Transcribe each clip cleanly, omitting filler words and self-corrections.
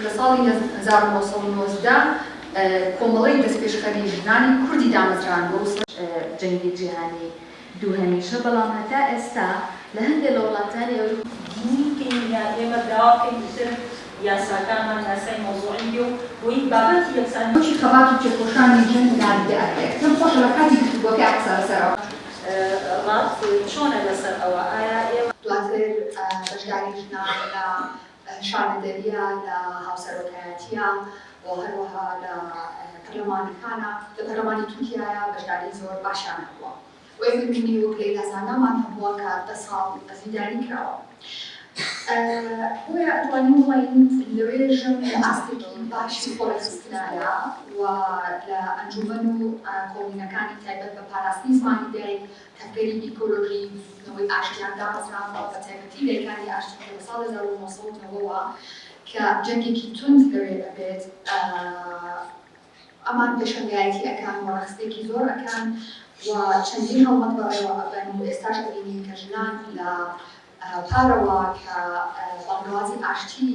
لە ساڵی 1990 کۆمەڵی دەستپێشخەری ژنانی کوردی دامەزران بۆ جەنگی جیهانی دووهەمیشە، بەڵام هەتا ئێستا لە هەندێک لە وڵاتانی دینیکەین ئێمە داواکەین تر یاساکانمان یاسای مۆزوعی و وی بابەتی یەکسانیی خەباتی تێکۆشانی جەنگ دادگەکرێت. پێم خۆشە لە کاتی گفتوگۆکە قسە لەسەرەوە ڕاست چۆنە لەسەر ئەوە ئایا ئێوە دواتر بەشداری ژنان لە شانەدەریە لە هاوسەرۆکایەتیە و هەروەها لە پەرلەمانەکانە لە پەرلەمانی تورکیایە بەشداری زۆر باشیان هەبووە و ئێمەبینی وەکلەی لەزانەمان هەبووە کە 10 ساڵ زیندانی کراوە. بۆیە ئەتوانین بڵێین لەوێژم لە ئاستێکی باشی خۆڕێخستنایە و لە ئەنجومەن و کۆمینەکانی تایبەت بە پاراستنی زمانی دەرێک تەفکەری ئیکۆلۆژی بزنەوەی ئاشتیان دامەزران بە تایبەتی لەیکانی ئاشتی لە ساڵ 1990ەوە کە جەنگێکی تند لەوێ ئەبێت ئەمان پێشەنگایەتی ئەکان و ڕەخستێکی زۆر ئەکان و چەندین هەڵمەت بەڕێوە ئەبەن و ئێستاش ئەبینین کە ژنان لە پارەوە کە بەڵگەوازی ئاشتی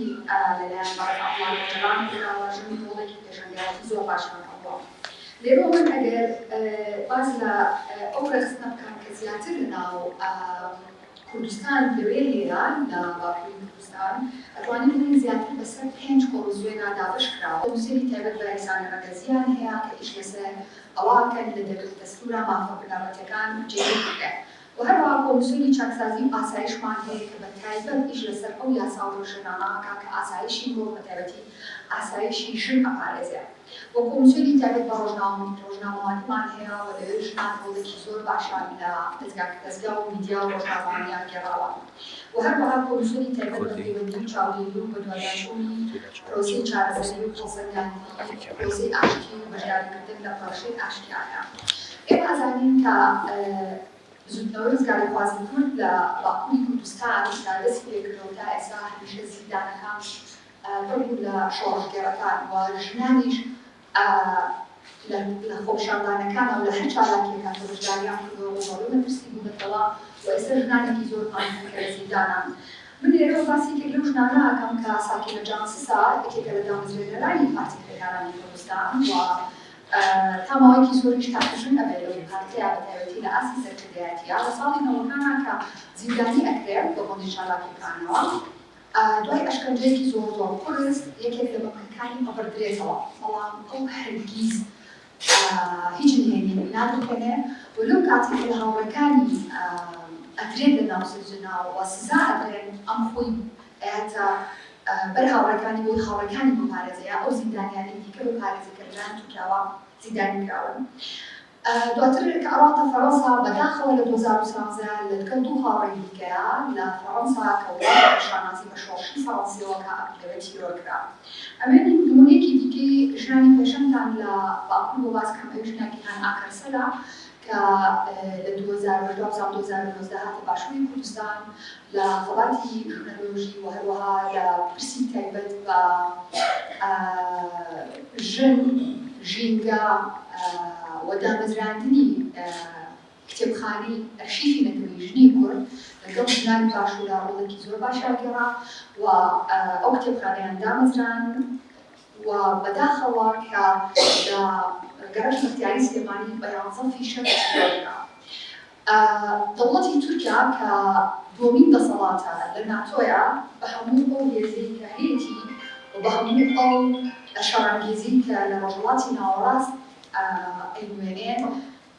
لەلایەن بەڕێوەبووان جەران کراوە ژن ڕۆڵێکی پێشەنگایەتی زۆر باشیان هەبووە. لێرە من ئەگەر باز لە ئەو ڕێخستنە بکەم کە زیاتر لەناو کوردستان لەوێ هەیە لە باکووری کوردستان ئەتوانین بڵێین زیاتر بەسەر 5 کۆمسیۆنا دابش کراوە. کۆمسیۆنی تایبەت بە ئیسانی ڕەگەزیان هەیە کە ئیش لەسەر ئەواکەن لە دەستوورە مافەبنەڕەتیەکان جێگیر بکرێت. و هەروەها کۆمسیۆنی چاکسازی و ئاسایشمان هەیە کە بە تایبەت ئیش لەسەر ئەو یاسا و ڕۆژنامەکە کە ئاسایشی بۆ بە تایبەتی ئاسایشی ژن ئەپارێزێت. و کۆمسیۆنی تایبەت بە ڕۆژنامەوانیمان هەیە و لەوێ ژنان ڕۆڵێکی زۆر باشان لە دەستگا و میدیا و ڕۆژنامەوانیان گێڕاوە. و هەروەها کۆمسیۆنی تایبەت بە پەیوەندی و چاودێری و بەدواداشتنی پرۆسەی چارەسەری و خۆسەنگاندنی پرۆسەی ئاشتی و بەشداریکردن لە پرۆژەی ئاشتیانە. ئێمە ئەزانین کە زودنەوەی ڕزگاری خوازی کورد لە باکووری کوردستان کە دەستی پێکردەوە تا ئێستا هەمیشە زیندانەکان پڕبوو لە شۆڕژگێڕەکان و ژنانیش لە خۆپیشاندانەکانە و لە هەر چالاکیەکان کە بەشداریان کردەوە و زۆر مەترسی بوو بەتەواو و ئێستا ژنانێکی زۆر پانین کە لە زیندانان. من لێرە باسێکی لەو ژنانە ئەکەم کە ساکینە جانسسا یەکێکە لە دامەزرێنەرانی پارتی کرێکارانی کوردستان و تاماوەیەکی زۆریش تاقیژن ئەبێت لەو پارتەیە بە تایبەتی لە ئاسی سەرکردایەتیە لە ساڵی نەوەکانە کە زیندانی ئەکرێت بە بۆنی چالاکیەکانەوە دوای ئەشکەنجەیەکی زۆر زۆر قورس یەکێک لە بەکەکانی ئەبردرێتەوە بەڵام ئەو هەرگیز هیچ نهێنی نادەکەنێ و لەو کاتێک لە هاوڕێکانی ئەدرێت لە ناو سەرجەناوە و سزا ئەدرێن ئەم خۆی ئەیاتە بەر هاوڕێکانی بۆی هاوڕێکانی بپارێزەیە ئەو زیندانیانی دیکە بپارێزەکە لەلایەن تورکیاوە زیندانی کراون. دواتر کە ئەڕاتە فەڕەنسا بەداخەوە لە 2013 لە دکە دوو هاوڕێی دیکەیە لە فەڕەنسا کە وڵاتی شانازی بە شۆڕشی فەڕەنسیەوە کە لەوێ تیرۆرکرا. ئەمێنی نمونەیەکی دیکەی ژنانی پێشەمتان لە باکوور بۆ باس کەم ئەوی ژنێکی هەن ئاکەرسەدا کە لە 2019 هاتە باشووری کوردستان لە خەڵاتی ژنەلۆژی و هەروەها لە پرسی تایبەت بە ژن ژینگە و دامەزراندنی کتێبخانەی ئەرشیفی نەتەوەی ژنی کورد لەگەڵ ژنانی باشوورا ڕۆڵێکی زۆر باشیان گێڕا و ئەو کتێبخانەیان دامەزران و بەداخەوە کە لە گەڕەش مختیاری سلێمانی بە 11 فیشە تیرۆرکرا. دەوڵەتی تورکیا کە دووەمین دەسەڵاتە لە ناتۆیە بە هەموو ئەو هێزەی کە هەیەی و بە هەموو ئەو شەڕانگێزی کە لە ڕۆژهەڵاتی ناوەڕاست ئەیوێنێت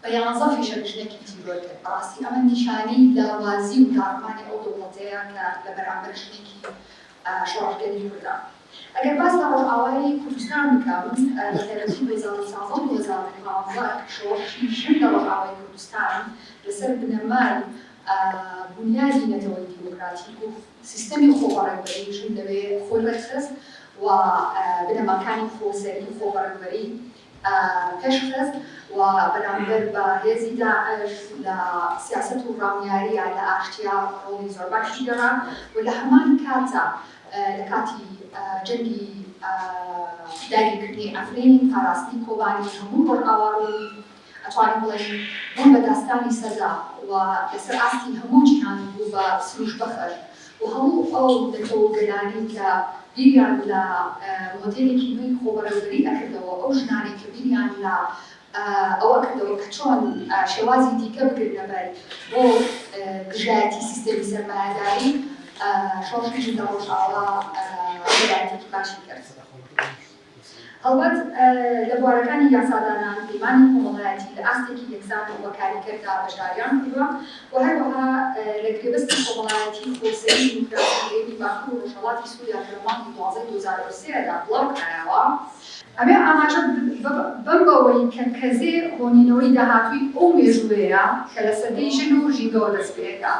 بە 11 فیشە ژنێکی تیرۆر کرد. بەڕاستی ئەمە نیشانەی لاوازی و داڕمانی ئەو دەوڵەتەیە کە لە بەرامبەر ژنێکی شۆڕژگەری کوردە. ئەگەر باس لە ڕۆژئاوایی کوردستان بکەم لە تایبەتی 2019 شۆڕشی ژن لە ڕۆژئاوای کوردستان لەسەر بنەمای بنیادی نەتەوەی دیموکراتیک و سیستەمی خۆبەڕێوەبەری ژن لەوێ خۆی ڕێکخست و بنەماکانی خۆسەری و خۆبەڕێوەبەری پێشخست و بەرامبەر بە هێزی داعش لە سیاست و ڕاویاریە لە ئاشتیا ڕۆڵی زۆر باشی گەڕا و لە هەمان کاتە لە کاتی جەنگی داگیرکردنی ئەفرین پاراستنی کۆبانی هەموو ڕۆژئاوایی ئەتوانین بڵێن بوون بە داستانی سەردا و لەسەر ئاستی هەموو جیهان بوو بە سروش بەخەر و هەموو ئەو دەتەوەگەلانی کە بیریان لە مۆدێلێکی نوێی خۆبەرەوەری ئەکردەوە ئەو ژنانێک کە بیریان لە ئەوە کردەوە کە چۆن شێوازی دیکە بگرنە بەر بۆ گژایەتی سیستەمی سەرمایه‌داری شۆڕشی لە ڕۆژاوا وەلایەتێکی باشی کرد. هەڵبەت لە بوارەکانی یاسادانان پەیمانی کۆمەڵایەتی لە ئاستێکی یەکسان و بەکاریکرددا بەشداریان کردووە و هەروەها لە گرێبەستی کۆمەڵایەتی خۆسەری دیموکراسیەوەی باکوور و ڕۆژهەڵاتی سووریا کە لە مانگی 2023دا بڵاو کرایەوە. ئەمێ ئاماژە بەم بەوەی کە کەزێ هۆنینەوەی داهاتووی ئەو مێژووەیە کە لە سەدەی ژن و ژینگەوە دەست پێەکە.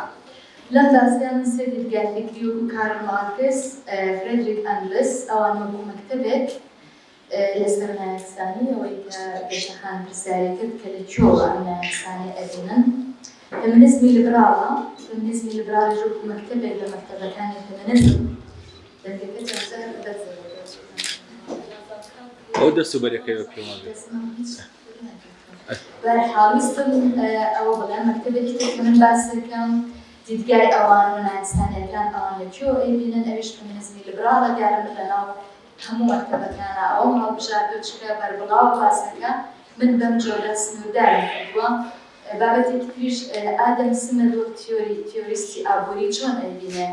لەم داستیان سێ دیدگای فکری وەکو کارل مارکس، فرێدریک ئەنگلس ئەوان وەکو مەکتەبێک لەسەر نایەکسانی ئەوەی کە گەشتەخان پرسیاری کرد کە لەکوێوە ئەم نایەکسانیە ئەبینن. فێمینیزمی لیبراڵە، فێمینیزمی لیبراڵیش وەکو مەکتەبێک لە مەکتەبەکانی فێمینیزم دەنگەکە چەند ئەو دەستوبەرەکەیەوە پێمان بێت. بەرحاڵیستم ئەوە بڵێم مەکتەبێکی تر کە من باس دەکەم دیدگای ئەوان و نایەکسانیەکان ئەوان لەکوێوە ئەیبینن ئەویش فێمینیزمی لیبراڵە دیارە لەناو هەموو مەکتەبەکانە ئەوە هەڵبژاردووە چکە بەربڵاو باسەکە من بەم جۆرە سنووداری کردووە. بابەتێکی تریش ئادەم سمت وەک تیۆریستی ئابووری چۆن ئەیبینێ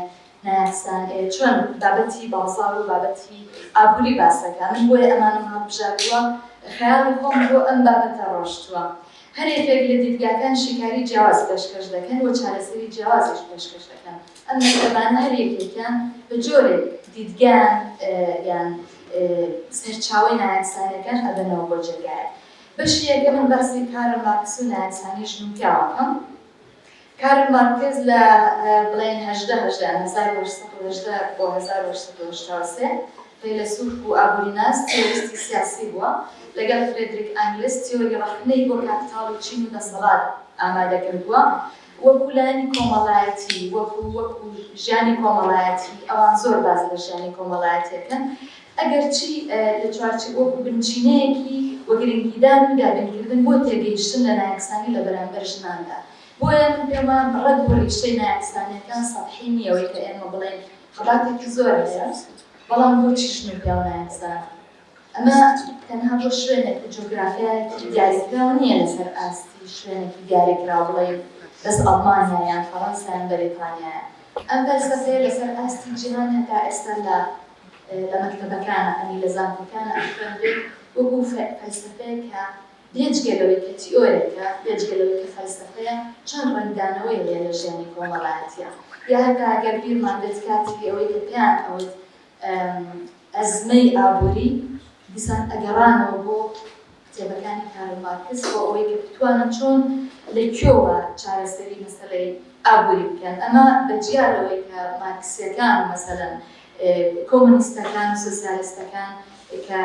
نایەکسان چۆن بابەتی بازاڕ و بابەتی ئابووری باسەکە. من بۆیە ئەمانم هەڵبژاردووە خەیاڵی خۆم بۆ ئەم بابەتە ڕۆشتووە. هەر یەکێک لە دیدگاکان شیکاری جیاواز پێشکەش دەکەن و چارەسەری جیاوازیش پێشکەش دەکەن. ئەم مەکتەبانە هەر یەکێکیان بە جۆرێک دیدگان یان سەرچاوەی نایەکسانیەکان ئەبەنەوە بۆ جێگایە. بەشی یەکەم من باسی کارل مارکس و نایەکسانی ژن و پیاوەکەم. کارل مارکس لە بڵێن 1880 بۆ 1883 فەیلسوف و ئابووریناس تیۆریستی سیاسی بووە. لەگەڵ فرێدریک ئەنگلس تیۆری ڕەخنەی بۆ کاپیتاڵ و چین و دەسەڵات ئامادە کردووە. وەکو لایەنی کۆمەڵایەتی وەکو ژیانی کۆمەڵایەتی ئەوان زۆر باز لە ژیانی کۆمەڵایەتیەکەن ئەگەرچی لە چوارچێ وەکو بنچینەیەکی وەگرنگیدان و دابینکردن بۆ تێگەیشتن لە نایەکسانی لە بەرامبەر ژناندا. بۆیە من پێمان ڕەت بۆ ڕیشتەی نایەکسانیەکان سەطحی نییەوەی کە ئێمە بڵێن خەڵاتێکی زۆر هەیە بەڵام بۆچی ژن و پیاو نایەکسان. ئەمە تەنها بۆ شوێنێک جۆگرافیایەکی دیاریکراوە نییە لەسەر ئاستی شوێنێکی دیاریکراوە بڵێن بەس ئەڵمانیا یان فەڕەنسا یان بەریتانیایە. ئەم فەلسەفەیە لەسەر ئاستی جیهان هەتا ئێستا لە مەکتەبەکانە ئەنی لە زانکۆکانە ئەخوێنرێت وەکو فەلسەفەیە کە بێجگەلەوەی کە تیۆرێکە بێجگەلەوەی کە فەلسەفەیە چەند ڕەنگدانەوەی هەیە لە ژیانی کۆمەڵایەتیە. یا هەتا ئەگەر بیرمان بێت کاتی ئەوەی کە پێیان ئەوت ئەزمەی ئابووری دیسان ئەگەڕانەوە بۆ کتێبەکانی کارل مارکس بۆ ئەوەی کە بتوانن چۆن لەکوێوە چارەسەری مەسەلەی ئابووری بکەن. ئەمە بەجیارەوەی کە مارکسیەکان مەسەلەن کۆمونیستەکان و سۆسیالیستەکان کە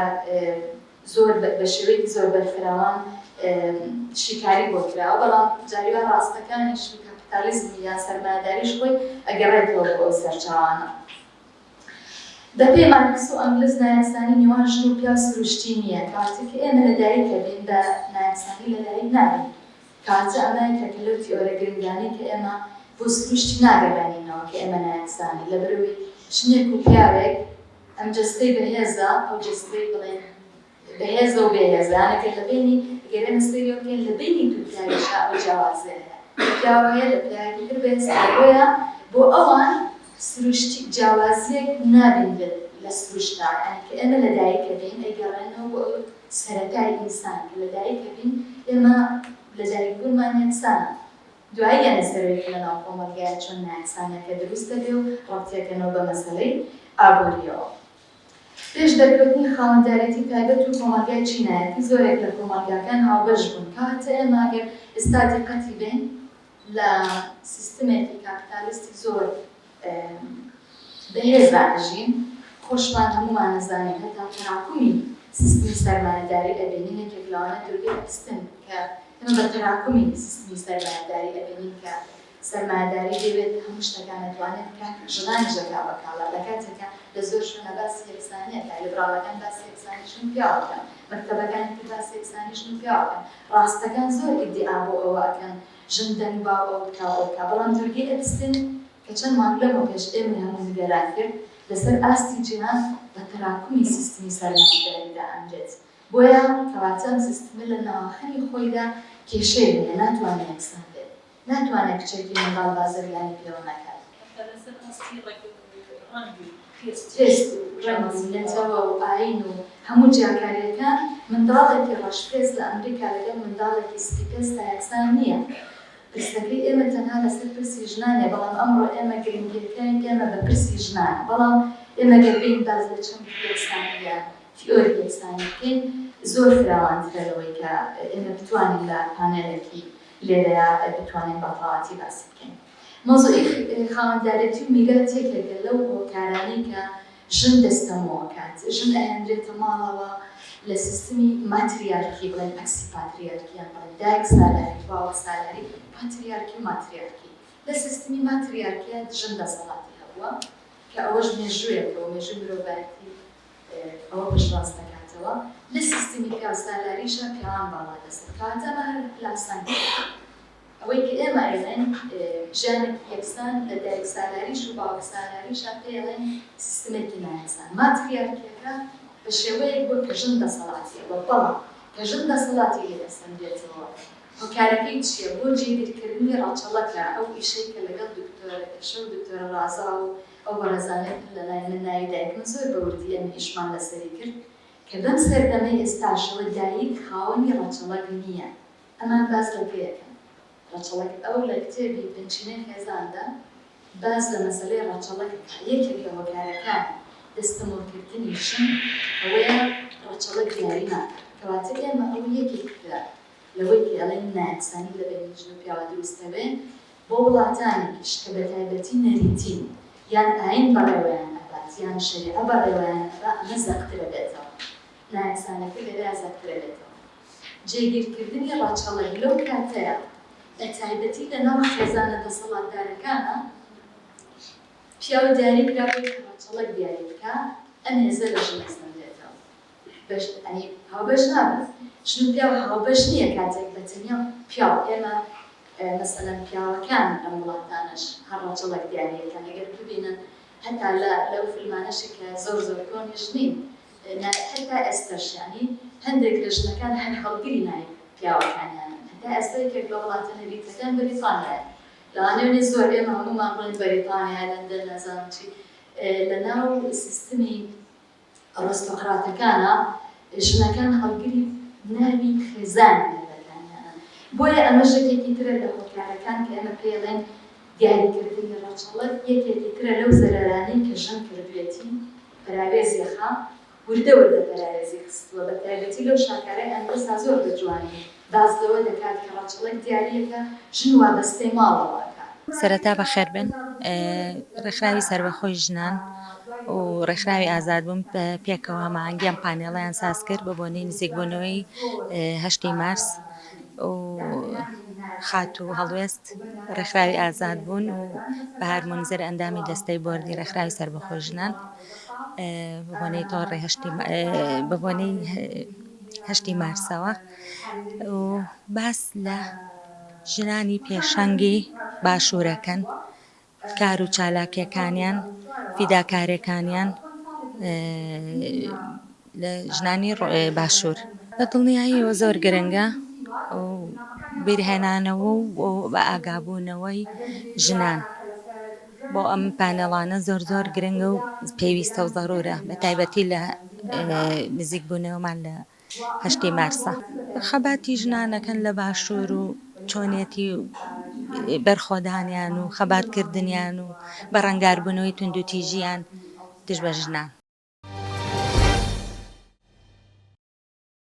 زۆر بە شێوەیەکی زۆر بەرفراوان شیکاری بۆ کراوە بەڵام جاریوە ڕاستەکانیش کاپیتالیزمی یان سەرمایه‌داریش خۆی ئەگەڕێتەوە بۆ ئەو سەرچاوانە. دەپێ مارکس و ئەنگلس نایەکسانی نێوان ژن و پیا سروشتی نییە. کاتێک ئێمە لەدایکە بین بە نایەکسانی لەدایک نابین. کاتە ئەمەیە کە لەو تیۆرە گرنگانەی کە ئێمە بۆ سروشتی ناگەڕێنینەوە کە ئێمە نایەکسانی لەبەرەوەی ژنێک و پیاوێک ئەم جەستەی بەهێزە ئەو جەستەی بڵێن بەهێزە و بێهێزانەکە لە بینی گەرە مەسەری بکەین لە بینی دوو پیاوێکە ئەو جیاوازەیە. پیاوە هەیە لە پیاوێکی تر بەهێزە بۆیە بۆ ئەوان سروشتی جیاوازیەک نابین لە سروشتا کە ئێمە لەدایکە بین ئەیگەڕێنەوە بۆ ئەو سەرەتای ئینسان کە لەدایکە بین ئێمە لەدایکبوونمان یەکسانە. دوایی یانە سەرەوەی لەناو کۆمەلگایە چۆن نایەکسانەکە دروست دەبێ و ڕەبتیەکەنەوە بە مەسەلەی ئابووریەوە. پێش دەرکەوتنی خاوەندارێتی تایبەت و کۆمەلگای چینایەتی زۆرێک لە کۆمەلگاکان هاوبەش بوون کاتە ئێمە ئەگەر ئێستا دقەتی بین لە سیستمێکی کاپیتالیستی زۆر بەهێزە ئەژین خۆشمان هەمومان نەزانین هەتا تەراکومی سیستمی سەرمایه‌داری ئەبینین یەکێک لەوانە دوورگەی پستن کە ئێمە بە تەراکومی سیستمی سەرمایه‌داری ئەبینین کە سەرمایه‌داری دەوێت هەموو شتەکان دەتوانێت بکات ژنانی ژەکا بەکاڵە لە کاتێکە لە زۆر شوێنە باسی یەکسانیەکە لیبراڵەکان باسی یەکسانی ژن و پیاوەکەن مەکتەبەکانی تر باسی یەکسانی ژن و پیاوەکەن ڕاستەکان زۆر ئیدعا بۆ ئەوە ئەکەن ژن دەنگ باوە و بکاوە بکا بەڵام دوورگەی ئەپستن کە چەند مانگ لەمەوە پێش ئێمە هەموو نیگەران کرد لەسەر ئاستی جیهان بە تەراکمی سیستمی سەرمایه‌داریدا ئەنجێت بۆیە کەواتە ئەم سیستمە لە ناوەخەنی خۆیدا کێشەی هەیە ناتوانێت یەکسان بێت ناتوانێت کچێکی منداڵ بازرگانی پێوە نەکات تێست و ڕەنگزینەتەوە و ئاین و هەموو جیاکاریەکان منداڵێکی ڕەشپێز لە ئەمریکا لەگەڵ منداڵێکی سپیپێز تا یەکسان نییە پرسەکەی ئێمە تەنها لەسەر پرسی ژنانێ بەڵام ئەمڕۆ ئێمە گرنگیەکەین ئێمە بە پرسی ژنان بەڵام ئێمە گەربین باز لە چەند یەکسانیە تیۆری یەکسانی بکەین زۆر فراوانترە لەوەی کە ئێمە بتوانین لە پانێلێکی لێرەیە بتوانین بە تەواوەتی باسی بکەین. مۆزوعی خاوەندارێتی و میرات یەکێکە لەو هۆکارانەی کە ژن دەستەمەوە کات ژن ئەهێنرێتە ماڵەوە لە سیستمی ماتریارکی بڵێن ئەکسی پاتریارکیان بڵێن دایک سالاری باوەک سالاری پاتریارکی و ماتریارکی لە سیستمی ماتریارکیە ژن دەسەڵاتی هەبووە کە ئەوەش مێژوویەکەوە مێژووی مرۆڤایەتی ئەوە پشتڕاست دەکاتەوە لە سیستمی پیاو سالاریشە پیاوان باڵا دەسێت کاتەمە هەر پلاسان ئەوەی کە ئێمە ئەڵێن ژیانێکی یەکسان لە دایک سالاریش و باوەک سالاریشە پێڵێن سیستمێکی نایەکسان ماتریارکیەکە بە شێوەیەک بۆ کە ژن دەسەڵاتیەوە بەڵام کە ژن دەسەڵاتی لێدەسەنجێتەوە هۆکارەکەی چییە بۆ جێگیرکردنی ڕاچەڵەکە ئەو ئیشەی کە لەگەڵ دکتۆرەکەشە و دکتۆرە ڕازا و ئەو بەڕێزانێت لە لای من ناوی دایک من زۆر بەوردی ئەمە ئیشمان لەسەری کرد کە لەم سەردەمەی ئێستاشەوە دایک خاوەنی ڕاچەڵەک نییە ئەمان باز لەپێیەکەن ڕاچەڵەک ئەو لە کتێبی پنچینەی خێزاندا باز لە مەسەلەی ڕاچەڵەک یەکێک لە هۆکارەکان دەستەمۆکردنی ژن ئەوەیە ڕاچەڵەک دیاری ناکات کەواتە ئێمە ئەو یەکێکدا لەوەی کە ئەڵێن نایەکسانی لە بینی ژن و پیاوە دروستە بێن بۆ وڵاتانێکیش کە بە تایبەتی نەریتین یان ئاین بەڕێوەیان ئەبات یان شەریعە بەڕێوەیان ئەبا ئەمە زەقترە بێتەوە نایەکسانەکە لێرە زەقترە بێتەوە جێگیرکردنی ڕاچەڵەک لەو کاتەیە بە تایبەتی لەناو خێزانە دەسەڵاتدارەکانە پیاو دیاری کرابێت کە ڕاچەڵەک دیاری بکە ئەم هێزە لە ژن دەستەندرێتەوە هاوبەش نابێت ژن و پیاو هاوبەش نییە کاتێک بەتەنیا پیاو ئێمە مەسەلەن پیاوەکان لەم وڵاتانەش هەر ڕاچەڵەک دیاریەکەن ئەگەر ببینن هەتا لەو فیلمانەشی کە زۆر کۆنیش نین هەتا ئێستاشیانی هەندێک لە ژنەکان هەر هەڵگری نای پیاوەکانیانن هەتا ئێستەیەکێک لە وڵاتە نەریتەکان بەریتانیایە لەوانەیە زۆر ئێمە هەموومان بڵێن بەریتانیا لەندەن نەزانم چی لەناو سیستمی ئەڕۆستۆقراتەکانە ژنەکان هەڵگری ناوی خێزان بۆیە ئەمە ژێکێکی ترە لە هۆکارەکان کە ئێمە پێڵێن دیاریکردنی ڕاچەڵەک یەکێکی ترە لەو زەرەرانەی کە ژن کردوێتی پەراوێزی خا وردە پەراوێزی خستووە بە تایبەتی لەو شاکارەی ئەنگلسا زۆر بەجوانی باز لەوە دەکات کە ڕاچەڵەک دیاریەکە ژن وابەستەی ماڵەوەکە. سەرەتا بەخێر بن ڕێکخراوی سەربەخۆی ژنان و ڕێکخراوی ئازادبوون پێکەوە مانگیان پانێڵیان ساز کرد بە بۆنەی نزیکبوونەوەی 8 مارس و خات و هەڵوێست ڕێکخراوی ئازاد بوون و بەهار مونزەر ئەندامی دەستەی بۆردی ڕێکخراوی سەربەخۆی ژنان بەبوونەی تۆڕی 8 مارسەوە و باس لە ژنانی پێشەنگی باشوورەکەن کار و چالاکیەکانیان فیداکاریەکانیان لە ژنانی باشوور لە دڵنیاییەوە زۆر گرنگە و بیرهێنانەوە و بە ئاگابوونەوەی ژنان بۆ ئەم پانێڵانە زۆر گرنگە و پێویستە و زەڕورە بە تایبەتی لە نزیکبوونەوەمان لە 8 مارسە خەباتی ژنانەکەن لە باشوور و چۆنێتی بەرخۆدانیان و خەباتکردنیان و بەڕەنگاربوونەوەی توند و تیژیان دژ بە ژنان.